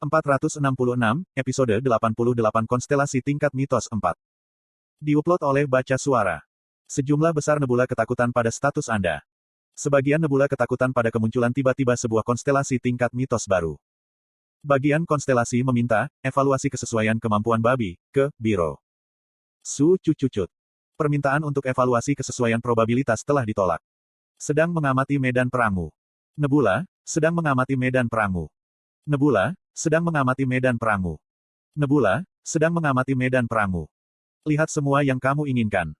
466, episode 88 Konstelasi Tingkat Mitos 4. Diupload oleh Baca Suara. Sejumlah besar nebula ketakutan pada status Anda. Sebagian nebula ketakutan pada kemunculan tiba-tiba sebuah konstelasi tingkat mitos baru. Bagian konstelasi meminta, evaluasi kesesuaian kemampuan babi, ke Biro. Cucut. Permintaan untuk evaluasi kesesuaian probabilitas telah ditolak. Sedang mengamati medan perangmu. Nebula, sedang mengamati medan perangmu. Nebula, sedang mengamati medan perangmu. Nebula, sedang mengamati medan perangmu. Lihat semua yang kamu inginkan.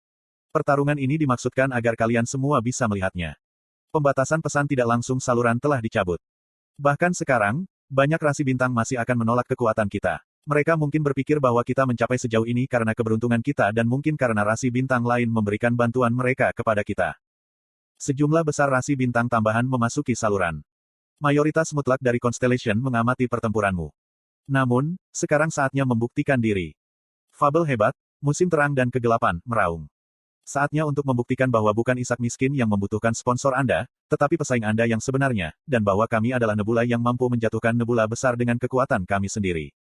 Pertarungan ini dimaksudkan agar kalian semua bisa melihatnya. Pembatasan pesan tidak langsung saluran telah dicabut. Bahkan sekarang, banyak rasi bintang masih akan menolak kekuatan kita. Mereka mungkin berpikir bahwa kita mencapai sejauh ini karena keberuntungan kita dan mungkin karena rasi bintang lain memberikan bantuan mereka kepada kita. Sejumlah besar rasi bintang tambahan memasuki saluran. Mayoritas mutlak dari Constellation mengamati pertempuranmu. Namun, sekarang saatnya membuktikan diri. Fabel hebat, musim terang dan kegelapan, meraung. Saatnya untuk membuktikan bahwa bukan Ishak miskin yang membutuhkan sponsor Anda, tetapi pesaing Anda yang sebenarnya, dan bahwa kami adalah nebula yang mampu menjatuhkan nebula besar dengan kekuatan kami sendiri.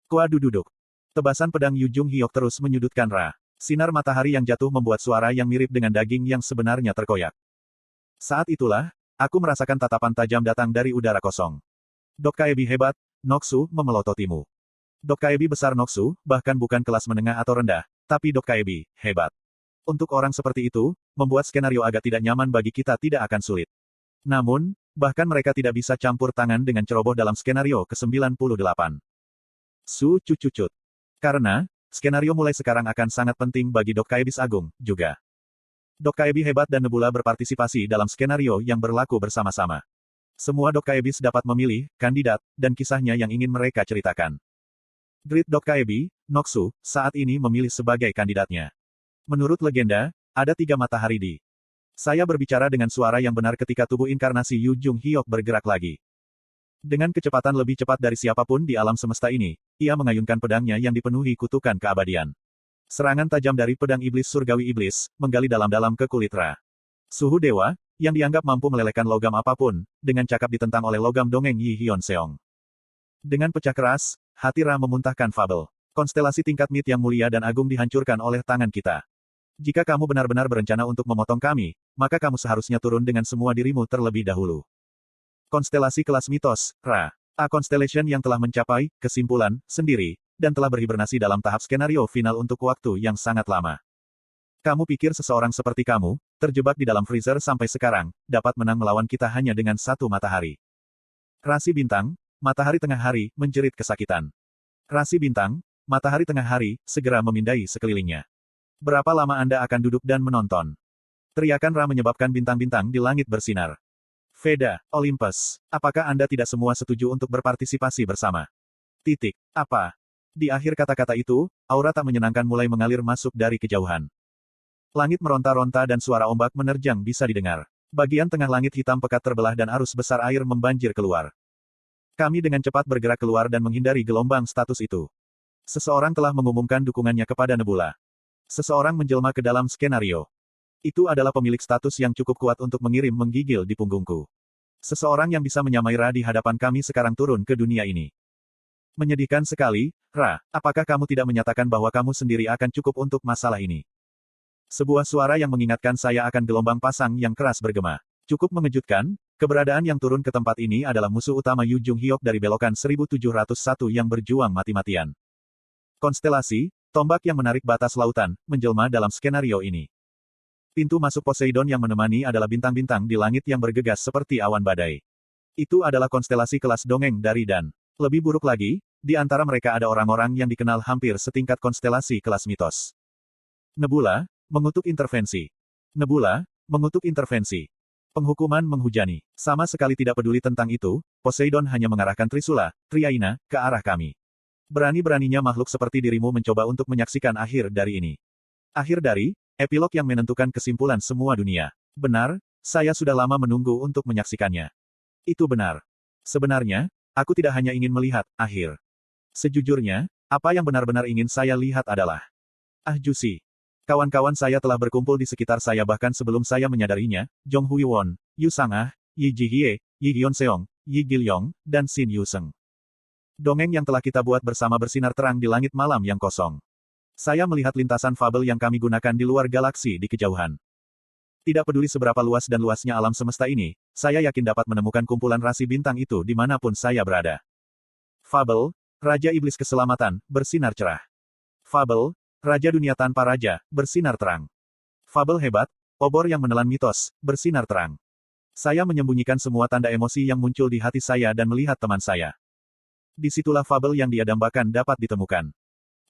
Kuadududuk. Tebasan pedang Yujung Hyok terus menyudutkan Ra. Sinar matahari yang jatuh membuat suara yang mirip dengan daging yang sebenarnya terkoyak. Saat itulah, aku merasakan tatapan tajam datang dari udara kosong. Dokkaebi hebat, Noxu, memelototimu. Dokkaebi besar Noxu, bahkan bukan kelas menengah atau rendah, tapi Dokkaebi, hebat. Untuk orang seperti itu, membuat skenario agak tidak nyaman bagi kita tidak akan sulit. Namun, bahkan mereka tidak bisa campur tangan dengan ceroboh dalam skenario ke-98. Cucut. Karena, skenario mulai sekarang akan sangat penting bagi Dokkaebis Agung, juga. Dokkaebi hebat dan nebula berpartisipasi dalam skenario yang berlaku bersama-sama. Semua Dokkaebis dapat memilih, kandidat, dan kisahnya yang ingin mereka ceritakan. Great Dokkaebi, Noxu, saat ini memilih sebagai kandidatnya. Menurut legenda, ada 3 matahari di. Saya berbicara dengan suara yang benar ketika tubuh inkarnasi Yujung Hyok bergerak lagi. Dengan kecepatan lebih cepat dari siapapun di alam semesta ini, ia mengayunkan pedangnya yang dipenuhi kutukan keabadian. Serangan tajam dari pedang iblis surgawi iblis, menggali dalam-dalam ke kulit Ra. Suhu dewa, yang dianggap mampu melelehkan logam apapun, dengan cakap ditentang oleh logam dongeng Yi Hyun Seong. Dengan pecah keras, hati Ra memuntahkan fabel. Konstelasi tingkat mit yang mulia dan agung dihancurkan oleh tangan kita. Jika kamu benar-benar berencana untuk memotong kami, maka kamu seharusnya turun dengan semua dirimu terlebih dahulu. Konstelasi kelas mitos, Ra. A Constellation yang telah mencapai kesimpulan sendiri, dan telah berhibernasi dalam tahap skenario final untuk waktu yang sangat lama. Kamu pikir seseorang seperti kamu, terjebak di dalam freezer sampai sekarang, dapat menang melawan kita hanya dengan 1 matahari. Rasi bintang, matahari tengah hari, menjerit kesakitan. Rasi bintang, matahari tengah hari, segera memindai sekelilingnya. Berapa lama Anda akan duduk dan menonton? Teriakan Ra menyebabkan bintang-bintang di langit bersinar. Veda, Olympus, apakah Anda tidak semua setuju untuk berpartisipasi bersama? Apa? Di akhir kata-kata itu, aura tak menyenangkan mulai mengalir masuk dari kejauhan. Langit meronta-ronta dan suara ombak menerjang bisa didengar. Bagian tengah langit hitam pekat terbelah dan arus besar air membanjir keluar. Kami dengan cepat bergerak keluar dan menghindari gelombang status itu. Seseorang telah mengumumkan dukungannya kepada nebula. Seseorang menjelma ke dalam skenario. Itu adalah pemilik status yang cukup kuat untuk mengirim menggigil di punggungku. Seseorang yang bisa menyamai Ra di hadapan kami sekarang turun ke dunia ini. Menyedihkan sekali, Ra, apakah kamu tidak menyatakan bahwa kamu sendiri akan cukup untuk masalah ini? Sebuah suara yang mengingatkan saya akan gelombang pasang yang keras bergema. Cukup mengejutkan, keberadaan yang turun ke tempat ini adalah musuh utama Yujung Hyok dari belokan 1701 yang berjuang mati-matian. Konstelasi, tombak yang menarik batas lautan, menjelma dalam skenario ini. Pintu masuk Poseidon yang menemani adalah bintang-bintang di langit yang bergegas seperti awan badai. Itu adalah konstelasi kelas dongeng dari Dan. Lebih buruk lagi, di antara mereka ada orang-orang yang dikenal hampir setingkat konstelasi kelas mitos. Nebula, mengutuk intervensi. Nebula, mengutuk intervensi. Penghukuman menghujani. Sama sekali tidak peduli tentang itu, Poseidon hanya mengarahkan Trisula, Triaina, ke arah kami. Berani-beraninya makhluk seperti dirimu mencoba untuk menyaksikan akhir dari ini. Akhir dari, epilog yang menentukan kesimpulan semua dunia. Benar, saya sudah lama menunggu untuk menyaksikannya. Itu benar. Sebenarnya, aku tidak hanya ingin melihat akhir. Sejujurnya, apa yang benar-benar ingin saya lihat adalah Jusi. Kawan-kawan saya telah berkumpul di sekitar saya bahkan sebelum saya menyadarinya, Jong Hui Won, Yu Sang-ah, Yi Ji Hye, Yi Hyun Seong, Yi Gilyong, dan Shin Yu Seng. Dongeng yang telah kita buat bersama bersinar terang di langit malam yang kosong. Saya melihat lintasan fabel yang kami gunakan di luar galaksi di kejauhan. Tidak peduli seberapa luas dan luasnya alam semesta ini, saya yakin dapat menemukan kumpulan rasi bintang itu dimanapun saya berada. Fabel, Raja Iblis Keselamatan, bersinar cerah. Fabel, Raja Dunia Tanpa Raja, bersinar terang. Fabel hebat, obor yang menelan mitos, bersinar terang. Saya menyembunyikan semua tanda emosi yang muncul di hati saya dan melihat teman saya. Disitulah fabel yang dia dambakan dapat ditemukan.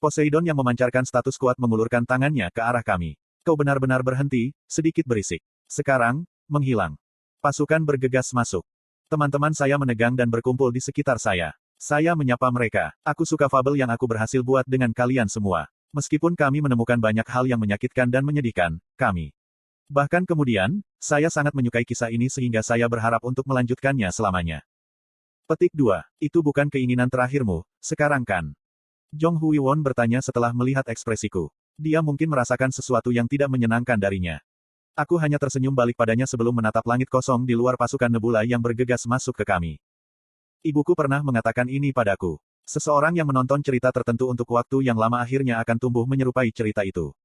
Poseidon yang memancarkan status kuat mengulurkan tangannya ke arah kami. Kau benar-benar berhenti, sedikit berisik. Sekarang, menghilang. Pasukan bergegas masuk. Teman-teman saya menegang dan berkumpul di sekitar saya. Saya menyapa mereka. Aku suka fabel yang aku berhasil buat dengan kalian semua. Meskipun kami menemukan banyak hal yang menyakitkan dan menyedihkan, kami. Bahkan kemudian, saya sangat menyukai kisah ini sehingga saya berharap untuk melanjutkannya selamanya. Petik 2. Itu bukan keinginan terakhirmu, sekarang kan? Jong Hui Won bertanya setelah melihat ekspresiku. Dia mungkin merasakan sesuatu yang tidak menyenangkan darinya. Aku hanya tersenyum balik padanya sebelum menatap langit kosong di luar pasukan nebula yang bergegas masuk ke kami. Ibuku pernah mengatakan ini padaku. Seseorang yang menonton cerita tertentu untuk waktu yang lama akhirnya akan tumbuh menyerupai cerita itu.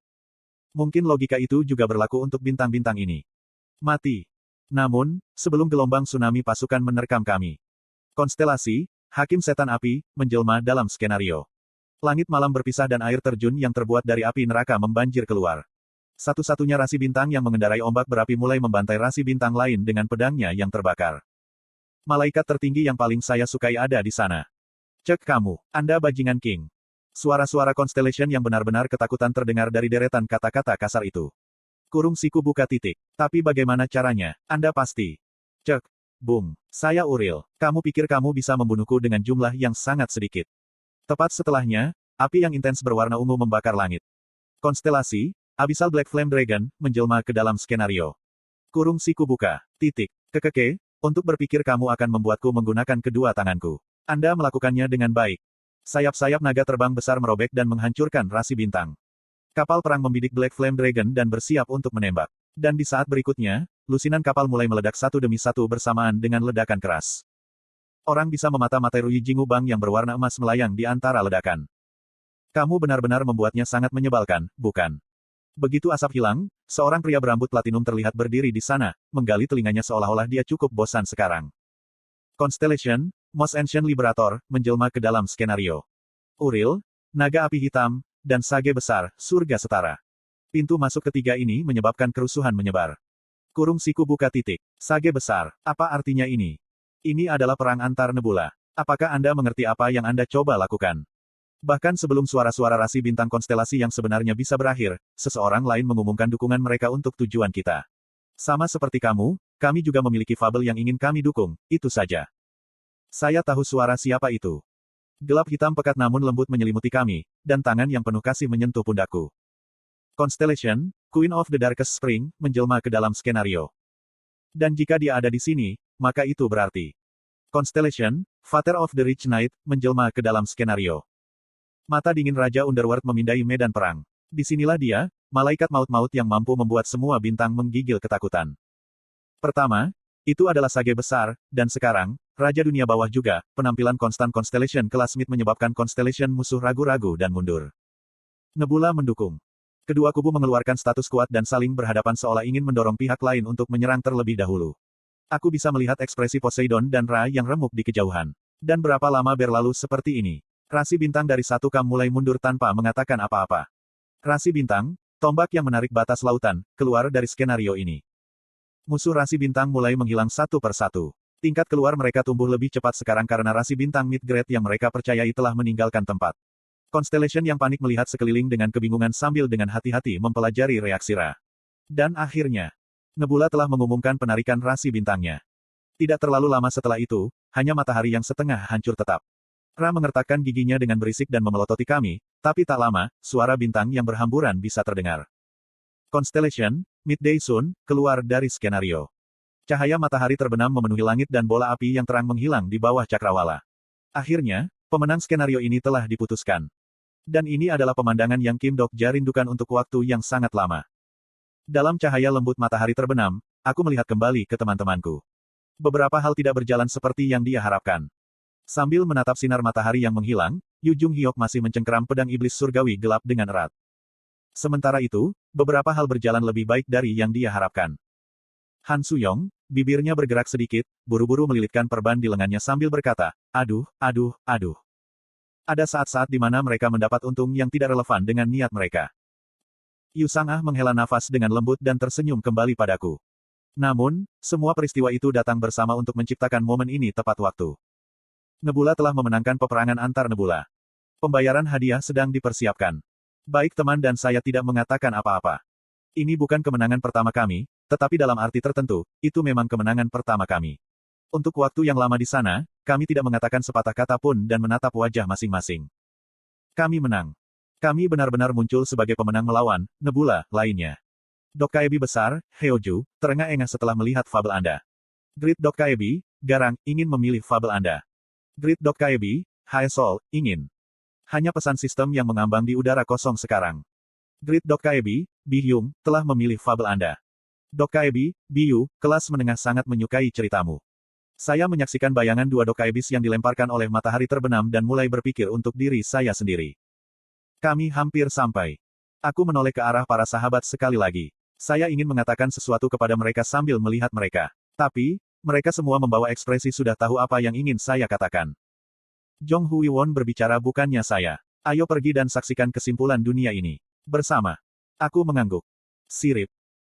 Mungkin logika itu juga berlaku untuk bintang-bintang ini. Mati. Namun, sebelum gelombang tsunami pasukan menerkam kami. Konstelasi, Hakim Setan Api, menjelma dalam skenario. Langit malam berpisah dan air terjun yang terbuat dari api neraka membanjir keluar. Satu-satunya rasi bintang yang mengendarai ombak berapi mulai membantai rasi bintang lain dengan pedangnya yang terbakar. Malaikat tertinggi yang paling saya sukai ada di sana. Cek kamu, Anda bajingan King. Suara-suara Constellation yang benar-benar ketakutan terdengar dari deretan kata-kata kasar itu. Kurung siku buka titik. Tapi bagaimana caranya? Anda pasti. Cek. Bung. Saya Uril. Kamu pikir kamu bisa membunuhku dengan jumlah yang sangat sedikit. Tepat setelahnya, api yang intens berwarna ungu membakar langit. Konstelasi, Abyssal Black Flame Dragon, menjelma ke dalam skenario. Kurung siku buka. Titik. Kekeke, untuk berpikir kamu akan membuatku menggunakan kedua tanganku. Anda melakukannya dengan baik. Sayap-sayap naga terbang besar merobek dan menghancurkan rasi bintang. Kapal perang membidik Black Flame Dragon dan bersiap untuk menembak. Dan di saat berikutnya, lusinan kapal mulai meledak satu demi satu bersamaan dengan ledakan keras. Orang bisa memata-matai Rui Jingubang yang berwarna emas melayang di antara ledakan. Kamu benar-benar membuatnya sangat menyebalkan, bukan? Begitu asap hilang, seorang pria berambut platinum terlihat berdiri di sana, menggali telinganya seolah-olah dia cukup bosan sekarang. Constellation, Most Ancient Liberator, menjelma ke dalam skenario. Uril, naga api hitam, dan sage besar, surga setara. Pintu masuk ketiga ini menyebabkan kerusuhan menyebar. Kurung siku buka titik. Sage besar, apa artinya ini? Ini adalah perang antar nebula. Apakah Anda mengerti apa yang Anda coba lakukan? Bahkan sebelum suara-suara rasi bintang konstelasi yang sebenarnya bisa berakhir, seseorang lain mengumumkan dukungan mereka untuk tujuan kita. Sama seperti kamu, kami juga memiliki fabel yang ingin kami dukung, itu saja. Saya tahu suara siapa itu. Gelap hitam pekat namun lembut menyelimuti kami, dan tangan yang penuh kasih menyentuh pundakku. Constellation, Queen of the Darkest Spring, menjelma ke dalam skenario. Dan jika dia ada di sini, maka itu berarti. Constellation, Father of the Rich Knight, menjelma ke dalam skenario. Mata dingin Raja Underworld memindai medan perang. Disinilah dia, malaikat maut-maut yang mampu membuat semua bintang menggigil ketakutan. Pertama, itu adalah sage besar, dan sekarang, Raja Dunia Bawah juga, penampilan konstan Constellation kelas Mid menyebabkan Constellation musuh ragu-ragu dan mundur. Nebula mendukung. Kedua kubu mengeluarkan status kuat dan saling berhadapan seolah ingin mendorong pihak lain untuk menyerang terlebih dahulu. Aku bisa melihat ekspresi Poseidon dan Ra yang remuk di kejauhan. Dan berapa lama berlalu seperti ini? Rasi bintang dari satu kam mulai mundur tanpa mengatakan apa-apa. Rasi bintang, tombak yang menarik batas lautan, keluar dari skenario ini. Musuh rasi bintang mulai menghilang satu persatu. Tingkat keluar mereka tumbuh lebih cepat sekarang karena rasi bintang mid-grade yang mereka percayai telah meninggalkan tempat. Constellation yang panik melihat sekeliling dengan kebingungan sambil dengan hati-hati mempelajari reaksi Ra. Dan akhirnya, Nebula telah mengumumkan penarikan rasi bintangnya. Tidak terlalu lama setelah itu, hanya matahari yang setengah hancur tetap. Ra mengertakkan giginya dengan berisik dan memelototi kami, tapi tak lama, suara bintang yang berhamburan bisa terdengar. Constellation, Midday Sun, keluar dari skenario. Cahaya matahari terbenam memenuhi langit dan bola api yang terang menghilang di bawah cakrawala. Akhirnya, pemenang skenario ini telah diputuskan. Dan ini adalah pemandangan yang Kim Dok-ja rindukan untuk waktu yang sangat lama. Dalam cahaya lembut matahari terbenam, aku melihat kembali ke teman-temanku. Beberapa hal tidak berjalan seperti yang dia harapkan. Sambil menatap sinar matahari yang menghilang, Yu Jung Hyok masih mencengkeram pedang iblis surgawi gelap dengan erat. Sementara itu, beberapa hal berjalan lebih baik dari yang dia harapkan. Han Suyong, bibirnya bergerak sedikit, buru-buru melilitkan perban di lengannya sambil berkata, aduh, aduh, aduh. Ada saat-saat di mana mereka mendapat untung yang tidak relevan dengan niat mereka. Yu Sang-ah menghela nafas dengan lembut dan tersenyum kembali padaku. Namun, semua peristiwa itu datang bersama untuk menciptakan momen ini tepat waktu. Nebula telah memenangkan peperangan antar nebula. Pembayaran hadiah sedang dipersiapkan. Baik teman dan saya tidak mengatakan apa-apa. Ini bukan kemenangan pertama kami, tetapi dalam arti tertentu, itu memang kemenangan pertama kami. Untuk waktu yang lama di sana, kami tidak mengatakan sepatah kata pun dan menatap wajah masing-masing. Kami menang. Kami benar-benar muncul sebagai pemenang melawan nebula lainnya. Dokkaebi besar, Heoju, terengah-engah setelah melihat fabel Anda. Great Dokkaebi, garang, ingin memilih fabel Anda. Great Dokkaebi, Haesol, ingin. Hanya pesan sistem yang mengambang di udara kosong sekarang. Great Dokkaebi, Bihyung, telah memilih fabel Anda. Dokkaebi, Biyu, kelas menengah sangat menyukai ceritamu. Saya menyaksikan bayangan dua Dokkaebis yang dilemparkan oleh matahari terbenam dan mulai berpikir untuk diri saya sendiri. Kami hampir sampai. Aku menoleh ke arah para sahabat sekali lagi. Saya ingin mengatakan sesuatu kepada mereka sambil melihat mereka. Tapi, mereka semua membawa ekspresi sudah tahu apa yang ingin saya katakan. Jong Hui Won berbicara bukannya saya. Ayo pergi dan saksikan kesimpulan dunia ini. Bersama. Aku mengangguk. Sirip.